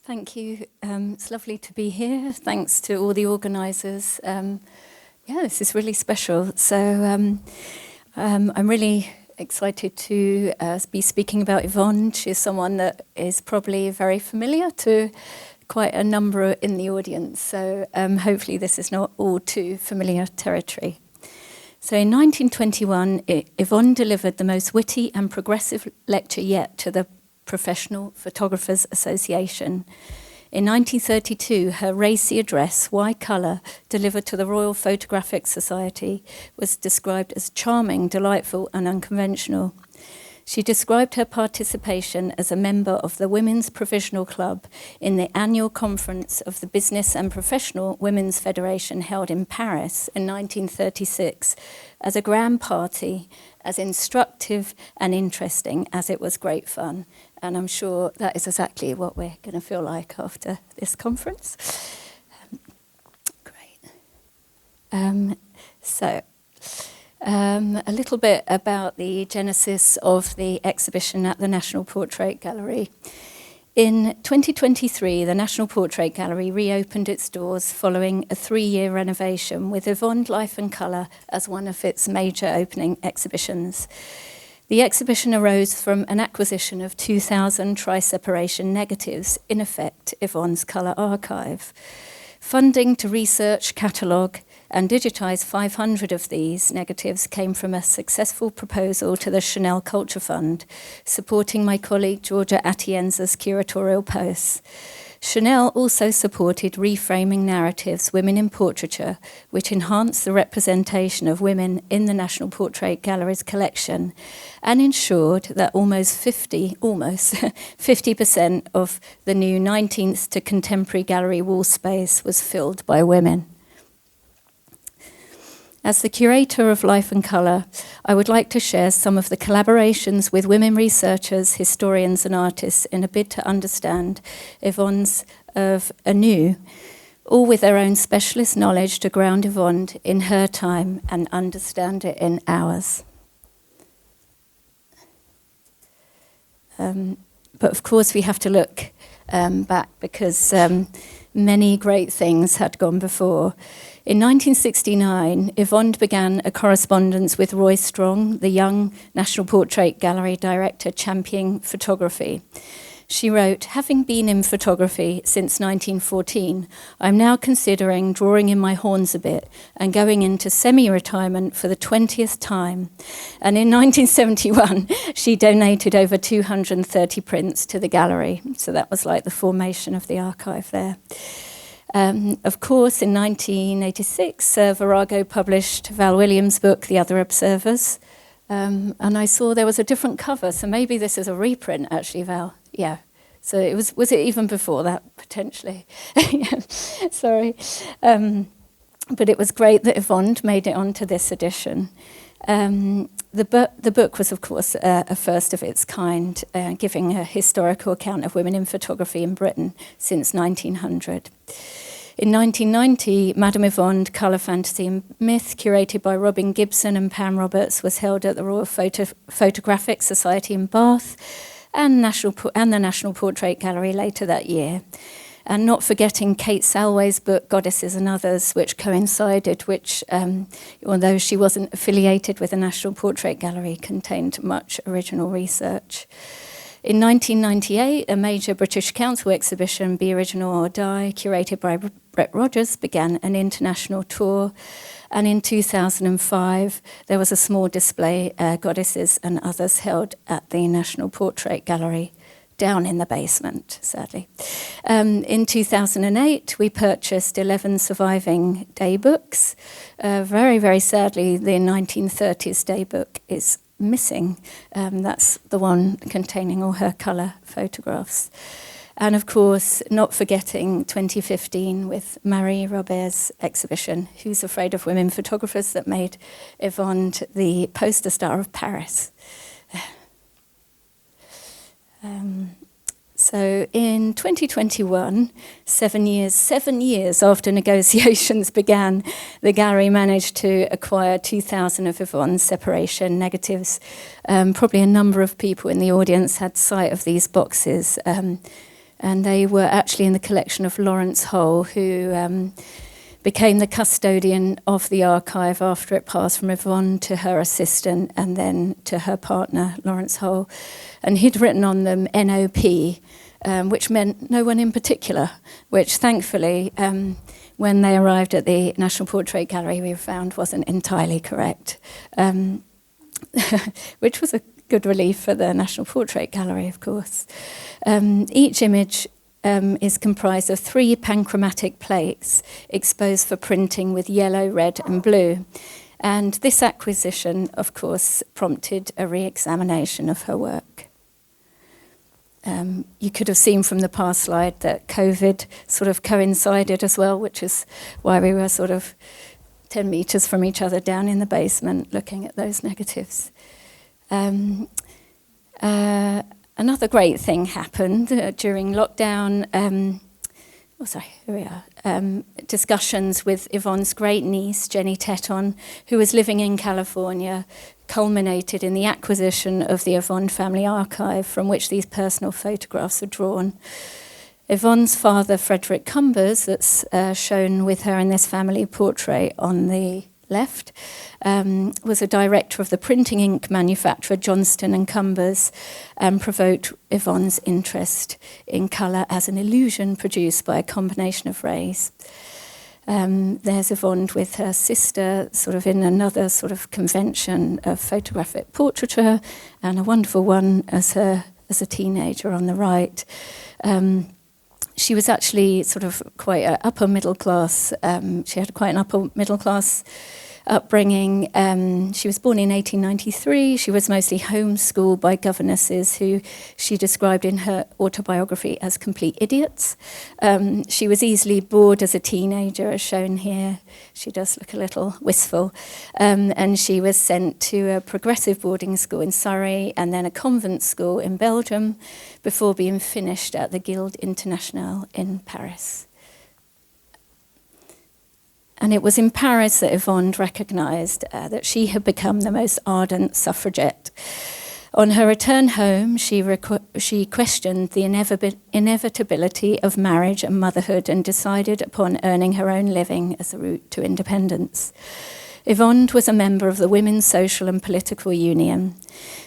Thank you. It's lovely to be here. Thanks to all the organisers. This is really special. So I'm really excited to be speaking about Yevonde. She's someone that is probably very familiar to quite a number in the audience. So hopefully this is not all too familiar territory. So in 1921, Yevonde delivered the most witty and progressive lecture yet to the Professional Photographers Association. In 1932, her racy address, Why Colour, delivered to the Royal Photographic Society, was described as charming, delightful and unconventional. She described her participation as a member of the Women's Provisional Club in the annual conference of the Business and Professional Women's Federation held in Paris in 1936 as a grand party, as instructive and interesting as it was great fun. And I'm sure that is exactly what we're going to feel like after this conference. Great. A little bit about the genesis of the exhibition at the National Portrait Gallery. In 2023, the National Portrait Gallery reopened its doors following a 3-year renovation with Yevonde Life and Colour as one of its major opening exhibitions. The exhibition arose from an acquisition of 2,000 tri-separation negatives, in effect, Yevonde's colour archive. Funding to research, catalogue and digitise 500 of these negatives came from a successful proposal to the Chanel Culture Fund, supporting my colleague Georgia Atienza's curatorial posts. Chanel also supported reframing narratives, Women in Portraiture, which enhanced the representation of women in the National Portrait Gallery's collection and ensured that almost 50% of the new 19th to contemporary gallery wall space was filled by women. As the curator of Life and Colour, I would like to share some of the collaborations with women researchers, historians and artists in a bid to understand Yevonde's anew, all with their own specialist knowledge to ground Yevonde in her time and understand it in ours. But of course we have to look back because many great things had gone before. In 1969, Yevonde began a correspondence with Roy Strong, the young National Portrait Gallery director championing photography. She wrote, "Having been in photography since 1914, I'm now considering drawing in my horns a bit and going into semi-retirement for the 20th time." And in 1971, she donated over 230 prints to the gallery. So that was like the formation of the archive there. Of course, in 1986, Virago published Val Williams' book, The Other Observers. And I saw there was a different cover, so maybe this is a reprint, actually, Val. Yeah. So it was it even before that, potentially? Yeah. Sorry. But it was great that Yevonde made it onto this edition. The book was, of course, a first of its kind, giving a historical account of women in photography in Britain since 1900. In 1990, Madame Yevonde, Colour, Fantasy and Myth, curated by Robin Gibson and Pam Roberts, was held at the Royal Photographic Society in Bath and the National Portrait Gallery later that year. And not forgetting Kate Salway's book, Goddesses and Others, which coincided, which, although she wasn't affiliated with the National Portrait Gallery, contained much original research. In 1998, a major British Council exhibition, Be Original or Die, curated by Brett Rogers, began an international tour. And in 2005, there was a small display, Goddesses and Others, held at the National Portrait Gallery, down in the basement, sadly. In 2008, we purchased 11 surviving daybooks. Very, very sadly, the 1930s daybook is missing. That's the one containing all her colour photographs. And of course, not forgetting 2015 with Marie Robert's exhibition, Who's Afraid of Women Photographers, that made Yevonde the poster star of Paris. So in 2021, 7 years after negotiations began, the gallery managed to acquire 2,000 of Yvonne's separation negatives. Probably a number of people in the audience had sight of these boxes, and they were actually in the collection of Lawrence Hull, who became the custodian of the archive after it passed from Yvonne to her assistant and then to her partner, Lawrence Hull. And he'd written on them NOP, which meant no one in particular, which thankfully, when they arrived at the National Portrait Gallery, we found wasn't entirely correct, which was a good relief for the National Portrait Gallery, of course. Each image is comprised of 3 panchromatic plates exposed for printing with yellow, red and blue. And this acquisition, of course, prompted a re-examination of her work. You could have seen from the past slide that COVID sort of coincided as well, which is why we were sort of 10 metres from each other down in the basement looking at those negatives. Another great thing happened during lockdown. Here we are. Discussions with Yvonne's great niece, Jenny Teton, who was living in California, culminated in the acquisition of the Yvonne family archive, from which these personal photographs are drawn. Yvonne's father, Frederick Cumbers, that's shown with her in this family portrait on the left, was a director of the printing ink manufacturer Johnston and Cumbers, and provoked Yvonne's interest in colour as an illusion produced by a combination of rays. There's Yvonne with her sister, sort of in another sort of convention of photographic portraiture, and a wonderful one as a teenager on the right. She was actually sort of quite an upper middle class. She had quite an upper middle class upbringing. She was born in 1893. She was mostly homeschooled by governesses who she described in her autobiography as complete idiots. She was easily bored as a teenager, as shown here. She does look a little wistful. And she was sent to a progressive boarding school in Surrey and then a convent school in Belgium before being finished at the Guilde Internationale in Paris. And it was in Paris that Yvonne recognised that she had become the most ardent suffragette. On her return home, she questioned the inevitability of marriage and motherhood and decided upon earning her own living as a route to independence. Yvonne was a member of the Women's Social and Political Union.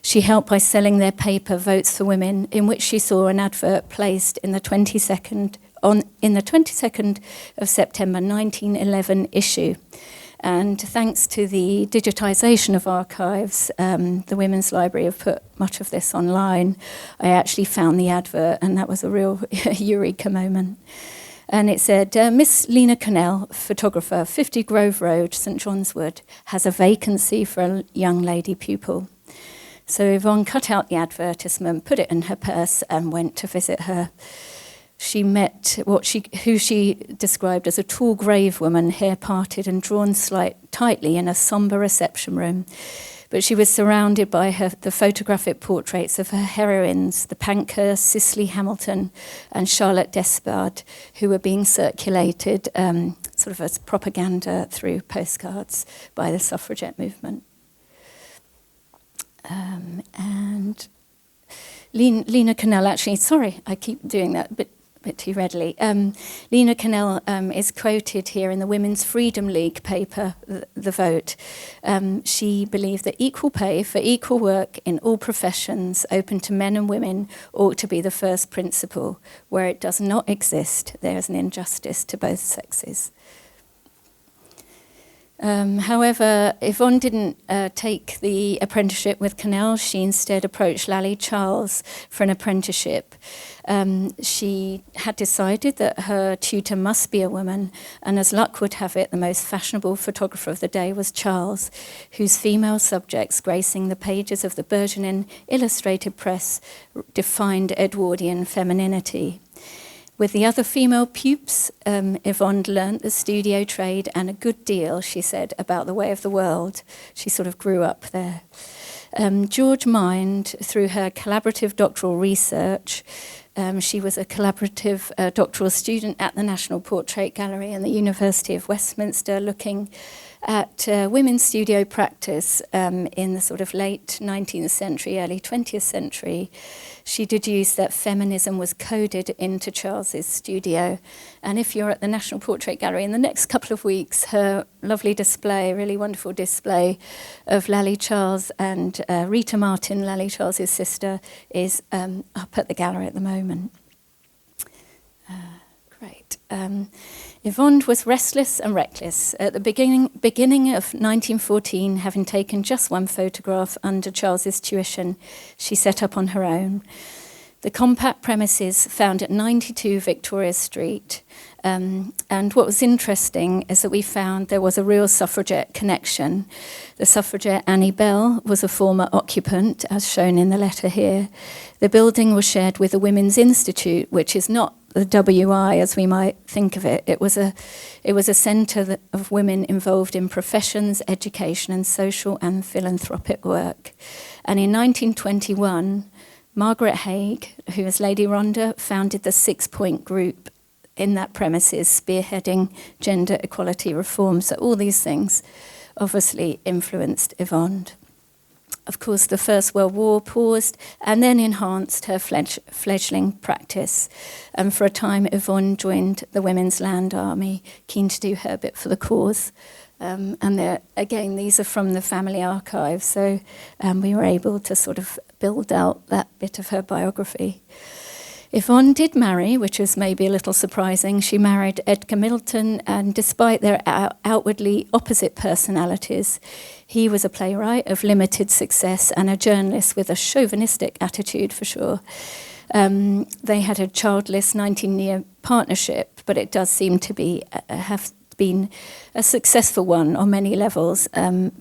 She helped by selling their paper Votes for Women, in which she saw an advert placed in the 22nd of September 1911 issue. And thanks to the digitisation of archives, the Women's Library have put much of this online. I actually found the advert, and that was a real eureka moment. And it said, Miss Lena Connell, photographer, 50 Grove Road, St John's Wood, has a vacancy for a young lady pupil. So Yvonne cut out the advertisement, put it in her purse, and went to visit her. She met who she described as a tall, grave woman, hair parted and drawn tightly in a sombre reception room. But she was surrounded by the photographic portraits of her heroines, the Pankhurst, Cicely Hamilton and Charlotte Despard, who were being circulated sort of as propaganda through postcards by the suffragette movement. And Lena Connell, actually, sorry, I keep doing that a bit too readily. Lena Connell is quoted here in the Women's Freedom League paper, The Vote. She believed that equal pay for equal work in all professions open to men and women ought to be the first principle. Where it does not exist, there is an injustice to both sexes. However, Yvonne didn't take the apprenticeship with Connell. She instead approached Lally Charles for an apprenticeship. She had decided that her tutor must be a woman, and as luck would have it, the most fashionable photographer of the day was Charles, whose female subjects gracing the pages of the burgeoning illustrated press defined Edwardian femininity. With the other female pupils, Yvonne learnt the studio trade and a good deal, she said, about the way of the world. She sort of grew up there. George Mind, through her collaborative doctoral research, She was a collaborative doctoral student at the National Portrait Gallery and the University of Westminster, looking at women's studio practice in the sort of late 19th century, early 20th century. She deduced that feminism was coded into Charles's studio. And if you're at the National Portrait Gallery in the next couple of weeks, her lovely display, really wonderful display of Lally Charles and Rita Martin, Lally Charles's sister, is up at the gallery at the moment. Great. Yevonde was restless and reckless. At the beginning of 1914, having taken just one photograph under Charles's tuition, she set up on her own. The compact premises found at 92 Victoria Street. And what was interesting is that we found there was a real suffragette connection. The suffragette Annie Bell was a former occupant, as shown in the letter here. The building was shared with the Women's Institute, which is not the WI as we might think of it. It was a centre of women involved in professions, education, and social and philanthropic work. And in 1921, Margaret Haig, who was Lady Rhondda, founded the 6-point group in that premises, spearheading gender equality reforms. So all these things obviously influenced Yevonde. Of course, the First World War paused and then enhanced her fledgling practice. And for a time, Yevonde joined the Women's Land Army, keen to do her bit for the cause. And again, these are from the family archive, so we were able to sort of build out that bit of her biography. Yevonde did marry, which is maybe a little surprising. She married Edgar Middleton, and despite their outwardly opposite personalities, he was a playwright of limited success and a journalist with a chauvinistic attitude, for sure. They had a childless 19-year partnership, but it does seem to have been a successful one on many levels,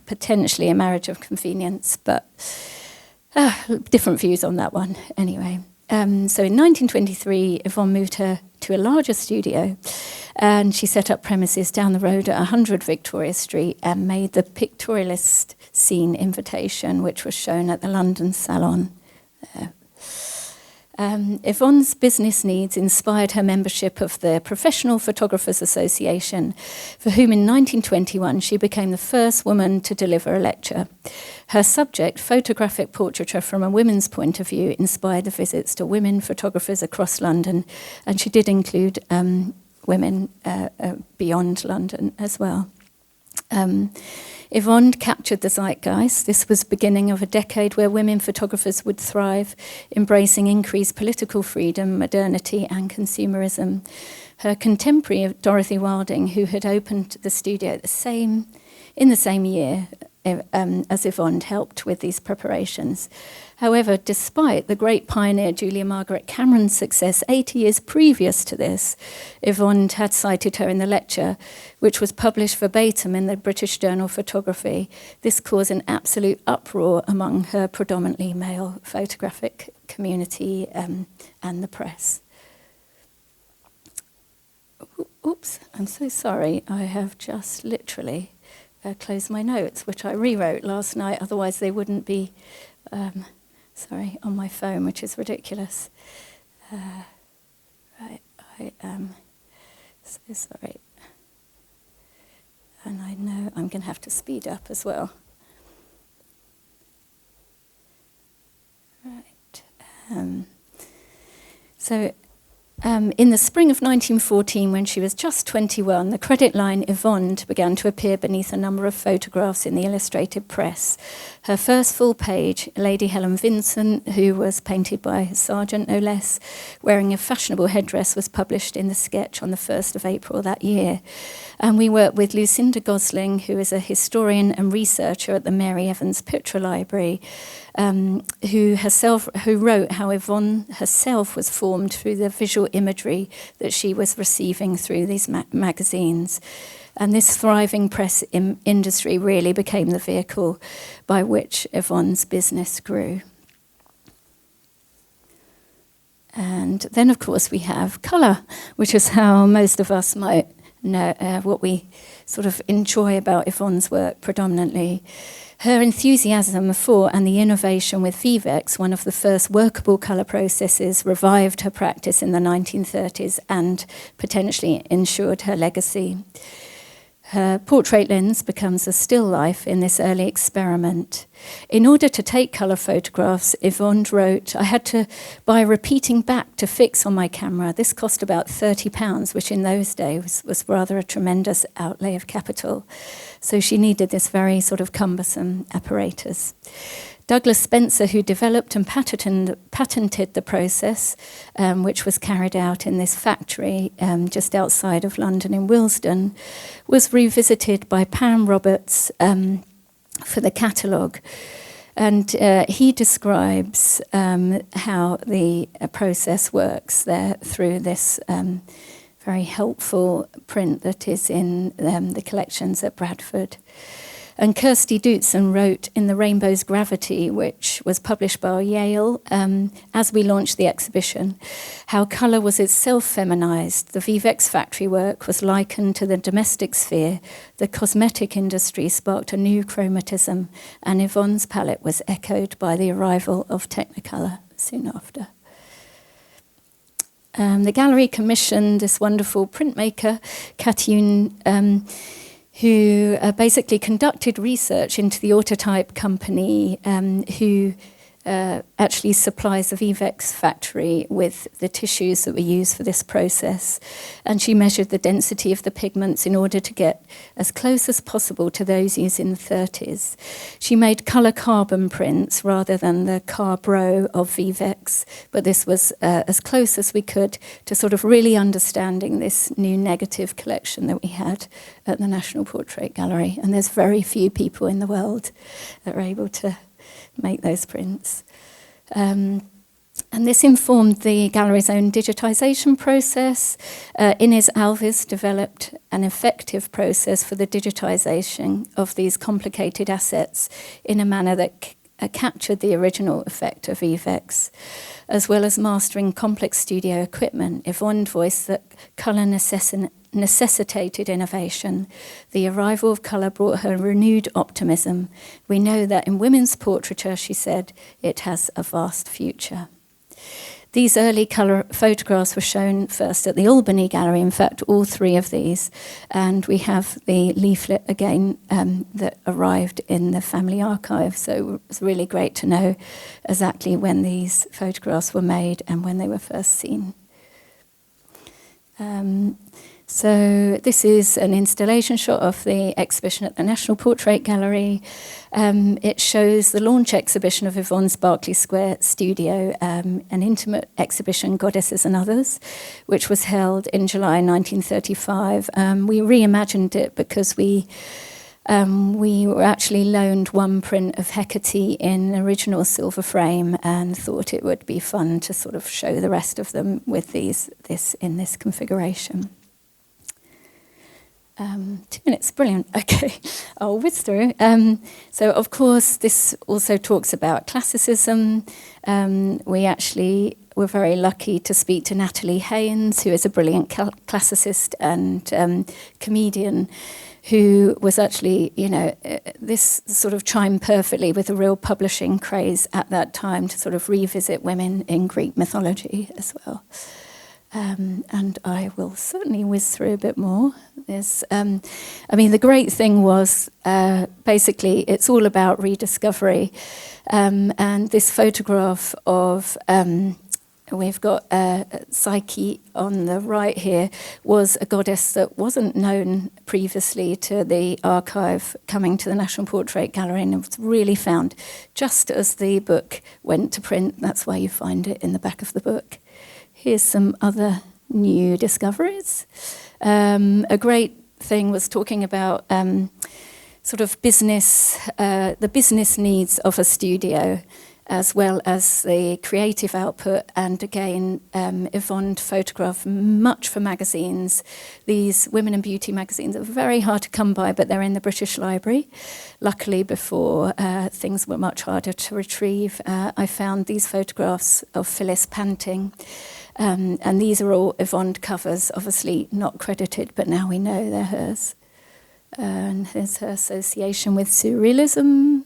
potentially a marriage of convenience, but different views on that one anyway. So in 1923, Yevonde moved her to a larger studio, and she set up premises down the road at 100 Victoria Street and made the pictorialist scene invitation, which was shown at the London Salon. Yvonne's business needs inspired her membership of the Professional Photographers Association, for whom in 1921 she became the first woman to deliver a lecture. Her subject, photographic portraiture from a women's point of view, inspired the visits to women photographers across London, and she did include women beyond London as well. Yevonde captured the zeitgeist. This was the beginning of a decade where women photographers would thrive, embracing increased political freedom, modernity, and consumerism. Her contemporary, Dorothy Wilding, who had opened the studio in the same year as Yevonde, helped with these preparations. However, despite the great pioneer Julia Margaret Cameron's success 80 years previous to this, Yevonde had cited her in the lecture, which was published verbatim in the British Journal of Photography. This caused an absolute uproar among her predominantly male photographic community and the press. Oops, I'm so sorry. I have just literally closed my notes, which I rewrote last night, otherwise they wouldn't be on my phone, which is ridiculous. Right, I am so sorry. And I know I'm going to have to speed up as well. Right. In the spring of 1914, when she was just 21, the credit line Yevonde began to appear beneath a number of photographs in the illustrated press. Her first full page, Lady Helen Vincent, who was painted by Sargent no less, wearing a fashionable headdress, was published in the Sketch on the 1st of April that year. And we worked with Lucinda Gosling, who is a historian and researcher at the Mary Evans Picture Library, who wrote how Yevonde herself was formed through the visual imagery that she was receiving through these magazines. And this thriving press industry really became the vehicle by which Yvonne's business grew. And then, of course, we have colour, which is how most of us might know what we sort of enjoy about Yvonne's work predominantly. Her enthusiasm for and the innovation with Vivex, one of the first workable colour processes, revived her practice in the 1930s and potentially ensured her legacy. Her portrait lens becomes a still life in this early experiment. In order to take colour photographs, Yevonde wrote, I had to buy a repeating back to fix on my camera. This cost about £30, which in those days was rather a tremendous outlay of capital. So she needed this very sort of cumbersome apparatus. Douglas Spencer, who developed and patented the process, which was carried out in this factory just outside of London in Willesden, was revisited by Pam Roberts for the catalogue. And he describes how the process works there through this very helpful print that is in the collections at Bradford. And Kirsty Dootson wrote in The Rainbow's Gravity, which was published by Yale as we launched the exhibition, how colour was itself feminised. The Vivex factory work was likened to the domestic sphere. The cosmetic industry sparked a new chromatism, and Yvonne's palette was echoed by the arrival of Technicolor soon after. The gallery commissioned this wonderful printmaker, Toruń, who basically conducted research into the autotype company who actually supplies the Vivex factory with the tissues that were used for this process. And she measured the density of the pigments in order to get as close as possible to those used in the 30s. She made colour carbon prints rather than the Carbro of Vivex, but this was as close as we could to sort of really understanding this new negative collection that we had at the National Portrait Gallery. And there's very few people in the world that are able to make those prints. And this informed the gallery's own digitisation process. Inés Alves developed an effective process for the digitisation of these complicated assets in a manner that captured the original effect of Vivex, as well as mastering complex studio equipment. Yvonde voiced that colour necessitated innovation. The arrival of colour brought her renewed optimism. We know that in women's portraiture, she said, it has a vast future. These early colour photographs were shown first at the Albany Gallery, in fact, all three of these. And we have the leaflet again that arrived in the family archive. So it was really great to know exactly when these photographs were made and when they were first seen. So this is an installation shot of the exhibition at the National Portrait Gallery. It shows the launch exhibition of Yvonne's Berkeley Square studio, an intimate exhibition, Goddesses and Others, which was held in July 1935. We reimagined it because we were actually loaned one print of Hecate in an original silver frame and thought it would be fun to sort of show the rest of them with this in this configuration. 2 minutes, brilliant. Okay, I'll whiz through. So, of course, this also talks about classicism. We actually were very lucky to speak to Natalie Haynes, who is a brilliant classicist and comedian, who was actually, this sort of chimed perfectly with a real publishing craze at that time to sort of revisit women in Greek mythology as well. And I will certainly whiz through a bit more. The great thing was basically it's all about rediscovery. And this photograph of, we've got Psyche on the right here, was a goddess that wasn't known previously to the archive coming to the National Portrait Gallery, and it was really found just as the book went to print. That's why you find it in the back of the book. Here's some other new discoveries. A great thing was talking about sort of business, the business needs of a studio, as well as the creative output. And again, Yvonde photographed much for magazines. These women and beauty magazines are very hard to come by, but they're in the British Library. Luckily, before things were much harder to retrieve, I found these photographs of Phyllis Panting. And these are all Yvonde covers, obviously not credited, but now we know they're hers. And here's her association with surrealism.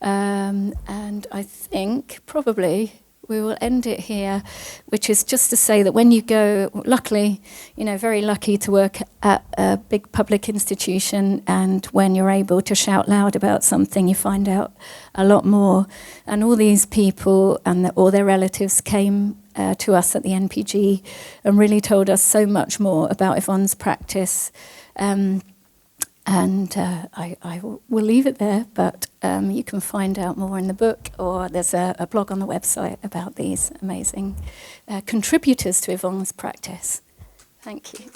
And I think probably we will end it here, which is just to say that when you go, luckily, very lucky to work at a big public institution, and when you're able to shout loud about something, you find out a lot more. And all these people and all their relatives came to us at the NPG and really told us so much more about Yvonne's practice. I will leave it there, but you can find out more in the book, or there's a blog on the website about these amazing contributors to Yvonne's practice. Thank you.